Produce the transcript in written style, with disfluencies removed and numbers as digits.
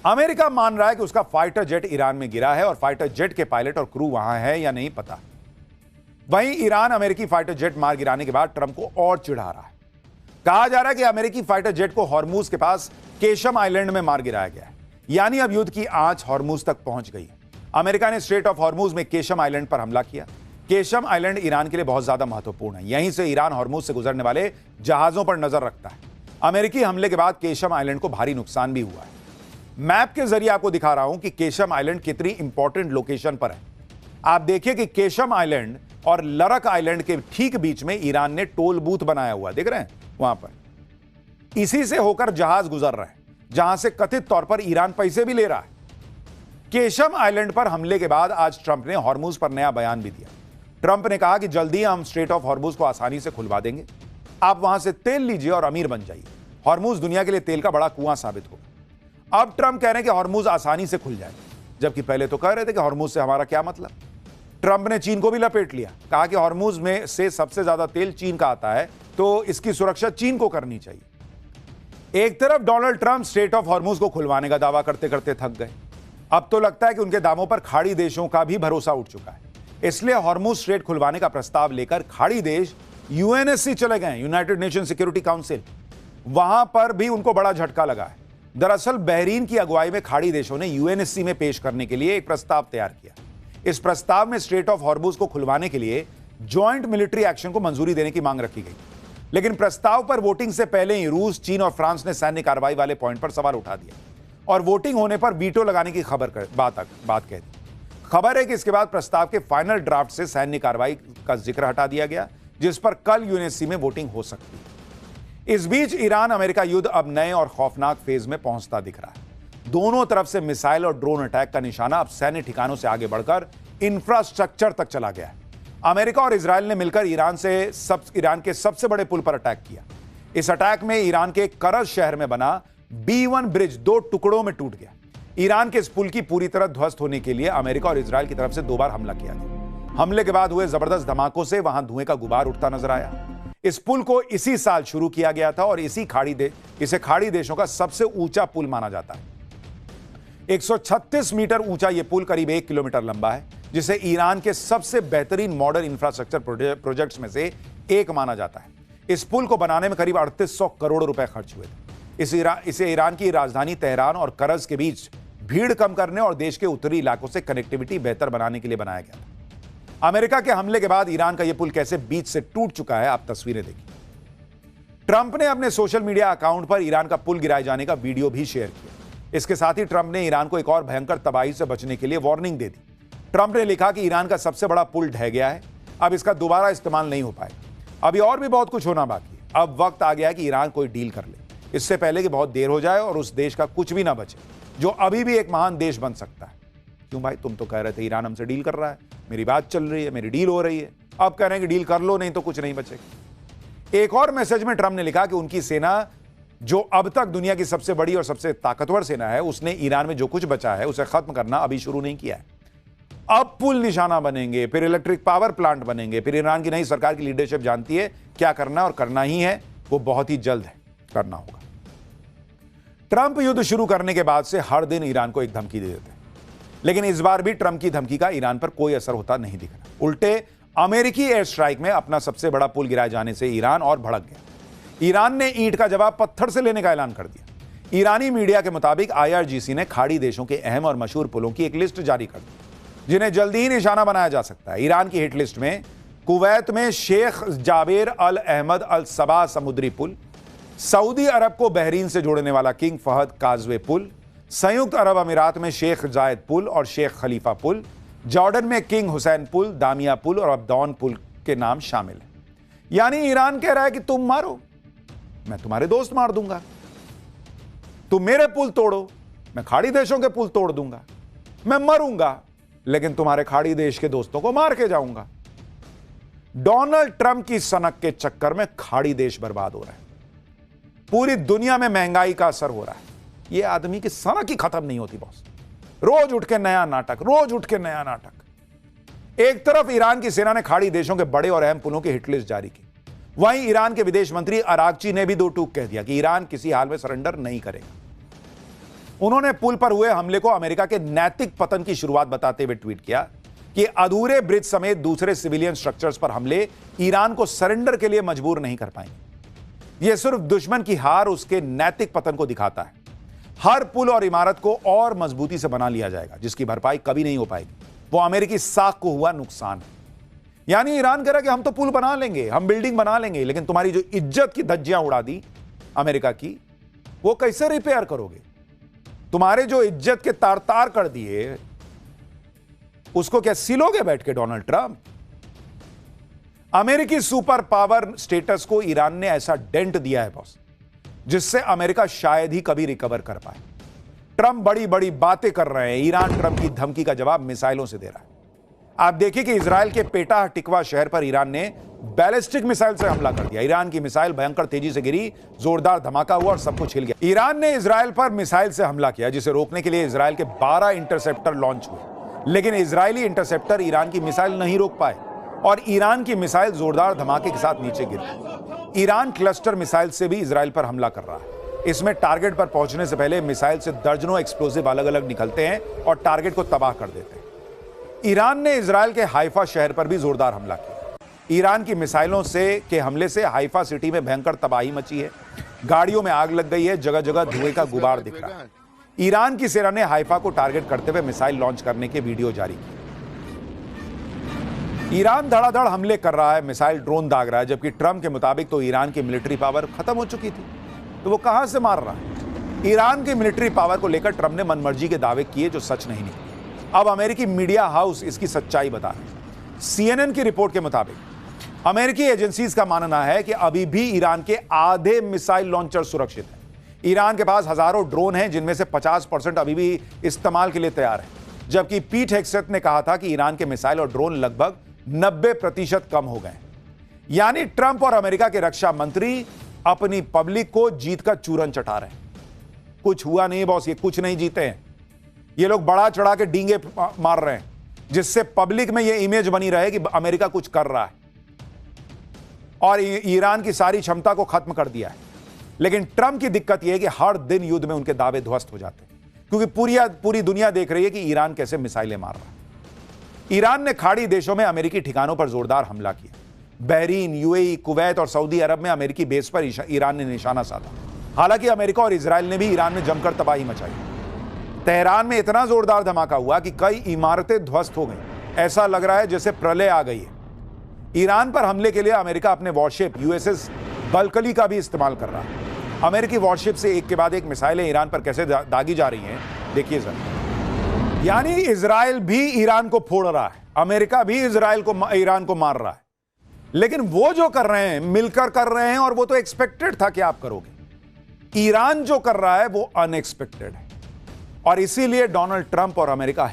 America मान रहा है कि उसका फाइटर जेट ईरान में गिरा है और फाइटर जेट के पायलट और क्रू वहां है या नहीं पता। वहीं ईरान अमेरिकी फाइटर जेट मार गिराने के बाद ट्रंप को और चिढ़ा रहा है। कहा जा रहा है कि अमेरिकी फाइटर जेट को हॉर्मूज के पास केशम आइलैंड में मार गिराया गया है, यानी अब युद्ध की आंच हॉर्मूज तक पहुंच गई है। अमेरिका ने स्ट्रेट ऑफ हॉर्मूज में केशम आइलैंड पर हमला किया। केशम आइलैंड ईरान के लिए बहुत ज्यादा महत्वपूर्ण है। यहीं से ईरान हॉर्मूज से गुजरने वाले जहाजों पर नजर रखता है। अमेरिकी हमले के बाद केशम आइलैंड को भारी नुकसान भी हुआ है। मैप के जरिए आपको दिखा रहा हूं कि केशम आइलैंड कितनी इंपॉर्टेंट लोकेशन पर है। आप देखिए कि केशम आइलैंड और लरक आइलैंड के ठीक बीच में ईरान ने टोल बूथ बनाया हुआ, देख रहे हैं वहां पर। इसी से होकर जहाज गुजर रहे हैं, जहां से कथित तौर पर ईरान पैसे भी ले रहा है। केशम आइलैंड पर हमले के बाद आज ट्रंप ने हॉर्मूज पर नया बयान भी दिया। ट्रंप ने कहा कि जल्दी हम स्ट्रेट ऑफ हॉर्मूज को आसानी से खुलवा देंगे। आप वहां से तेल लीजिए और अमीर बन जाइए। हॉर्मूज दुनिया के लिए तेल का बड़ा कुआं साबित होगा। अब ट्रंप कह रहे हैं कि हॉर्मूज आसानी से खुल जाए, जबकि पहले तो कह रहे थे कि हॉर्मूज से हमारा क्या मतलब। ट्रंप ने चीन को भी लपेट लिया, कहा कि हॉर्मूज में से सबसे ज्यादा तेल चीन का आता है, तो इसकी सुरक्षा चीन को करनी चाहिए। एक तरफ Donald Trump straight of Hormuz को खुलवाने का दावा करते करते थक गए। अब तो लगता है कि उनके दावों पर खाड़ी देशों का भी भरोसा उठ चुका है। इसलिए हॉर्मूज स्ट्रेट खुलवाने का प्रस्ताव लेकर खाड़ी देश यूएनएससी चले गए, यूनाइटेड नेशन सिक्योरिटी काउंसिल। वहां पर भी उनको बड़ा झटका लगा है। दरअसल बहरीन की अगुवाई में खाड़ी देशों ने यूएनएससी में पेश करने के लिए एक प्रस्ताव तैयार किया। इस प्रस्ताव में स्ट्रेट ऑफ हॉर्मूज को खुलवाने के लिए जॉइंट मिलिट्री एक्शन को मंजूरी देने की मांग रखी गई। लेकिन प्रस्ताव पर वोटिंग से पहले ही रूस, चीन और फ्रांस ने सैन्य कार्रवाई वाले पॉइंट पर सवाल उठा दिया और वोटिंग होने पर वीटो लगाने की बात कह दी। खबर है कि इसके बाद प्रस्ताव के फाइनल ड्राफ्ट से सैन्य कार्रवाई का जिक्र हटा दिया गया, जिस पर कल यूएनएससी में वोटिंग हो सकती है। इस बीच ईरान अमेरिका युद्ध अब नए और खौफनाक फेज में पहुंचता दिख रहा है। दोनों तरफ से मिसाइल और ड्रोन अटैक का निशाना अब सैन्य ठिकानों से आगे बढ़कर इंफ्रास्ट्रक्चर तक चला गया है। अमेरिका और इजरायल ने मिलकर ईरान के सबसे बड़े पुल पर अटैक किया। इस अटैक में ईरान के करज शहर में बना B1 ब्रिज 2 टुकड़ों में टूट गया। ईरान के इस पुल की पूरी तरह ध्वस्त होने के लिए अमेरिका और इजरायल की तरफ से 2 बार हमला किया था। हमले के बाद हुए जबरदस्त धमाकों से वहां धुएं का गुबार उठता नजर आया। इस पुल को इसी साल शुरू किया गया था और इसे खाड़ी देशों का सबसे ऊंचा पुल माना जाता है। 136 मीटर ऊंचा यह पुल करीब 1 किलोमीटर लंबा है, जिसे ईरान के सबसे बेहतरीन मॉडर्न इंफ्रास्ट्रक्चर प्रोजेक्ट्स में से एक माना जाता है। इस पुल को बनाने में करीब 3800 करोड़ रुपए खर्च हुए थे। इसे ईरान की राजधानी तेहरान और करज के बीच भीड़ कम करने और देश के उत्तरी इलाकों से कनेक्टिविटी बेहतर बनाने के लिए बनाया गया था। अमेरिका के हमले के बाद ईरान का यह पुल कैसे बीच से टूट चुका है, आप तस्वीरें देखिए। ट्रंप ने अपने सोशल मीडिया अकाउंट पर ईरान का पुल गिराए जाने का वीडियो भी शेयर किया। इसके साथ ही ट्रंप ने ईरान को एक और भयंकर तबाही से बचने के लिए वार्निंग दे दी। ट्रंप ने लिखा कि ईरान का सबसे बड़ा पुल ढह गया है, अब इसका दोबारा इस्तेमाल नहीं हो पाएगा। अभी और भी बहुत कुछ होना बाकी है। अब वक्त आ गया है कि ईरान कोई डील कर ले, इससे पहले कि बहुत देर हो जाए और उस देश का कुछ भी ना बचे जो अभी भी एक महान देश बन सकता है। क्यों भाई, तुम तो कह रहे थे ईरान हमसे डील कर रहा है, मेरी बात चल रही है, मेरी डील हो रही है। अब कह रहे हैं कि डील कर लो, नहीं तो कुछ नहीं बचेगा। एक और मैसेज में ट्रंप ने लिखा कि उनकी सेना, जो अब तक दुनिया की सबसे बड़ी और सबसे ताकतवर सेना है, उसने ईरान में जो कुछ बचा है उसे खत्म करना अभी शुरू नहीं किया है। अब पुल निशाना बनेंगे, फिर इलेक्ट्रिक पावर प्लांट बनेंगे, फिर ईरान की नई सरकार की लीडरशिप जानती है क्या करना और करना ही है, वो बहुत ही जल्द है करना होगा। ट्रंप युद्ध शुरू करने के बाद से हर दिन ईरान को एक धमकी दे देते हैं, लेकिन इस बार भी ट्रंप की धमकी का ईरान पर कोई असर होता नहीं दिख रहा। उल्टे अमेरिकी एयर स्ट्राइक में अपना सबसे बड़ा पुल गिराए जाने से ईरान और भड़क गया। ईरान ने ईंट का जवाब पत्थर से लेने का ऐलान कर दिया। ईरानी मीडिया के मुताबिक IRGC ने खाड़ी देशों के अहम और मशहूर पुलों की एक लिस्ट जारी कर दी, जिन्हें जल्दी ही निशाना बनाया जा सकता है। ईरान की हिट लिस्ट में कुवैत में शेख जाबेर अल अहमद अल सबा समुद्री पुल, सऊदी अरब को बहरीन से जोड़ने वाला किंग फहद काजवे पुल, संयुक्त अरब अमीरात में शेख जायद पुल और शेख खलीफा पुल, जॉर्डन में किंग हुसैन पुल, दामिया पुल और अब्दौन पुल के नाम शामिल है। यानी ईरान कह रहा है कि तुम मारो, मैं तुम्हारे दोस्त मार दूंगा, तुम मेरे पुल तोड़ो, मैं खाड़ी देशों के पुल तोड़ दूंगा, मैं मरूंगा लेकिन तुम्हारे खाड़ी देश के दोस्तों को मार के जाऊंगा। डोनाल्ड ट्रंप की सनक के चक्कर में खाड़ी देश बर्बाद हो रहा है। पूरी दुनिया में महंगाई का असर हो रहा है। यह आदमी की सनक ही खत्म नहीं होती बॉस। रोज उठ के नया नाटक, रोज उठ के नया नाटक। एक तरफ ईरान की सेना ने खाड़ी देशों के बड़े और अहम पुलों की हिटलिस्ट जारी की, वहीं ईरान के विदेश मंत्री अरागची ने भी दो टूक कह दिया कि ईरान किसी हाल में सरेंडर नहीं करेगा। उन्होंने पुल पर हुए हमले को अमेरिका के नैतिक पतन की शुरुआत बताते हुए ट्वीट किया कि अधूरे ब्रिज समेत दूसरे सिविलियन स्ट्रक्चर्स पर हमले ईरान को सरेंडर के लिए मजबूर नहीं कर पाएंगे। यह सिर्फ दुश्मन की हार उसके नैतिक पतन को दिखाता है। हर पुल और इमारत को और मजबूती से बना लिया जाएगा जिसकी भरपाई कभी नहीं हो पाएगी। वो अमेरिकी साख को हुआ नुकसान है। यानी ईरान कह रहा है कि हम तो पुल बना लेंगे, हम बिल्डिंग बना लेंगे, लेकिन तुम्हारी जो इज्जत की धज्जियां उड़ा दी अमेरिका की, वो कैसे रिपेयर करोगे? तुम्हारे जो इज्जत के तार तार कर दिए, उसको क्या सिलोगे बैठ के डोनाल्ड ट्रंप? अमेरिकी सुपर पावर स्टेटस को ईरान ने ऐसा डेंट दिया है बॉस, जिससे अमेरिका शायद ही कभी रिकवर कर पाए। ट्रंप बड़ी बड़ी बातें कर रहे हैं, ईरान ट्रंप की धमकी का जवाब मिसाइलों से दे रहा है। आप देखिए कि इजराइल के पेटा टिकवा शहर पर ईरान ने बैलिस्टिक मिसाइल से हमला कर दिया। ईरान की मिसाइल भयंकर तेजी से गिरी, जोरदार धमाका हुआ और सब कुछ हिल गया। ईरान ने इजराइल पर मिसाइल से हमला किया, जिसे रोकने के लिए इजराइल के 12 इंटरसेप्टर लॉन्च हुए, लेकिन इजरायली इंटरसेप्टर ईरान की मिसाइल नहीं रोक पाए और ईरान की मिसाइल जोरदार धमाके के साथ नीचे गिरी। ईरान क्लस्टर मिसाइल से भी इजराइल पर हमला कर रहा है। इसमें टारगेट पर पहुंचने से पहले मिसाइल से दर्जनों एक्सप्लोजिव अलग अलग निकलते हैं और टारगेट को तबाह कर देते हैं। ईरान ने इजराइल के हाइफा शहर पर भी जोरदार हमला किया। ईरान की मिसाइलों के हमले से हाइफा सिटी में भयंकर तबाही मची है। गाड़ियों में आग लग गई है, जगह जगह धुएं का गुबार दिख रहा है। ईरान की सेना ने हाइफा को टारगेट करते हुए मिसाइल लॉन्च करने के वीडियो जारी किए। ईरान धड़ाधड़ हमले कर रहा है, मिसाइल ड्रोन दाग रहा है, जबकि ट्रंप के मुताबिक तो ईरान की मिलिट्री पावर खत्म हो चुकी थी, तो वो कहां से मार रहा है? ईरान की मिलिट्री पावर को लेकर ट्रंप ने मनमर्जी के दावे किए जो सच नहीं निकले। अब अमेरिकी मीडिया हाउस इसकी सच्चाई बता रहे हैं। CNN की रिपोर्ट के मुताबिक अमेरिकी एजेंसीज का मानना है कि अभी भी ईरान के आधे मिसाइल लॉन्चर सुरक्षित हैं। ईरान के पास हजारों ड्रोन हैं, जिनमें से 50% अभी भी इस्तेमाल के लिए तैयार हैं, जबकि पीट हेगसेथ ने कहा था कि ईरान के मिसाइल और ड्रोन लगभग 90% कम हो गए। यानी ट्रंप और अमेरिका के रक्षा मंत्री अपनी पब्लिक को जीत का चूरन चटा रहे हैं। कुछ हुआ नहीं बॉस, ये कुछ नहीं जीते हैं। ये लोग बड़ा चढ़ा के डींगे मार रहे हैं, जिससे पब्लिक में ये इमेज बनी रहे कि अमेरिका कुछ कर रहा है और ईरान की सारी क्षमता को खत्म कर दिया है। लेकिन ट्रंप की दिक्कत यह है कि हर दिन युद्ध में उनके दावे ध्वस्त हो जाते हैं, क्योंकि पूरी दुनिया देख रही है कि ईरान कैसे मिसाइलें मार रहा है। ईरान ने खाड़ी देशों में अमेरिकी ठिकानों पर जोरदार हमला किया। बहरीन, यूएई, कुवैत और सऊदी अरब में अमेरिकी बेस पर ईरान ने निशाना साधा। हालांकि अमेरिका और इजराइल ने भी ईरान में जमकर तबाही मचाई। तेहरान में इतना जोरदार धमाका हुआ कि कई इमारतें ध्वस्त हो गईं। ऐसा लग रहा है जैसे प्रलय आ गई है। ईरान पर हमले के लिए अमेरिका अपने वॉरशिप USS बल्कली का भी इस्तेमाल कर रहा है। अमेरिकी वॉरशिप से एक के बाद एक मिसाइलें ईरान पर कैसे दागी जा रही हैं, देखिए जरा। यानी इजराइल भी ईरान को फोड़ रहा है, अमेरिका भी ईरान को मार रहा है। लेकिन वो जो कर रहे हैं मिलकर कर रहे हैं, और वो तो एक्सपेक्टेड था कि आप करोगे। ईरान जो कर रहा है वो अनएक्सपेक्टेड है, और इसीलिए डोनाल्ड ट्रंप और अमेरिका